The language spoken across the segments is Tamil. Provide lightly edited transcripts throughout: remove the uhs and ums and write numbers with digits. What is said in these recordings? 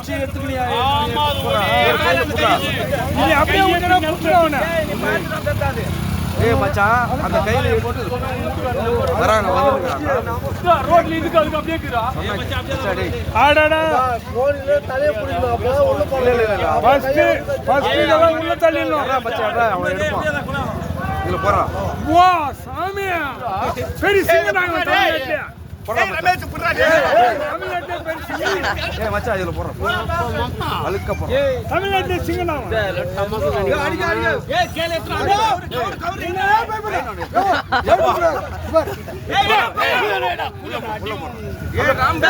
வச்சு எடுத்துக்கிறியா நீ அப்படியே உடனே புடிச்சவனே ஏய் மச்சான் அந்த கையில போட்டு வராங்க வந்துறாங்க ரோட்ல இதுக்கு அதுக்கு அப்படியே இருக்குடா ஆடாடா போன்ல தலைய புடிக்கணும் அப்ப உள்ள போல ஃபர்ஸ்ட் இதெல்லாம் உள்ள தள்ளிடணும் மச்சான் அவன் எடுப்பான் இதுல போறான் வா சாமி பெரிய சிங்கனாங்க தமிழ்நாட்டுல ரமேஷ் புடுறா தமிழ்நாட்டுல பெரிய சிங்க ஏய் மச்சான் இதுல போறான் அழுக்க போறான் தமிழ்நாட்டுல சிங்கனாங்க அடிக்க அடிக்க ஏய் கேல எட்றா கவர் என்ன பயப்பட ஏய் ராம்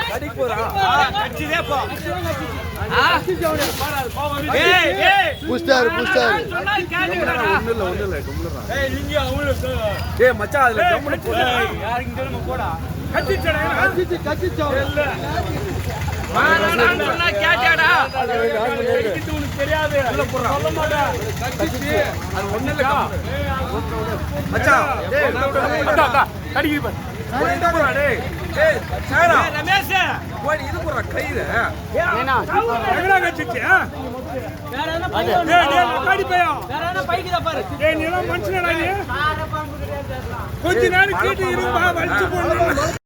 அடி போறா கட்சிதே போ ஏய் ஏய் புஸ்டர் ஒண்ணு இல்ல கும்முறா ஏய் மச்சான் அதுல கம்முனு போடு யார் இங்க நம்ம போடா கட்டிச்சடா கட்சிச்சோ இல்ல நான் சொன்னா கேட்டாடா இது உனக்கு தெரியாது சொல்ல மாட்டா கட்டிச்சு அது ஒண்ணு இல்ல மச்சான் டேய் அடடா கடிக்கு பாரு போய் இது போறா டேய் ஏய் சாரா ரமேஷ் போய் இது போறா கையில எங்கடா கட்டிச்சு வேற என்ன டேய் டேய் காடி பையா வேற என்ன பைக்குதா பாரு டேய் நீ எல்லாம் மனுஷனடா நீ கொஞ்ச நேரம் கேட்டு இருப்பா வலிச்சு போடணும்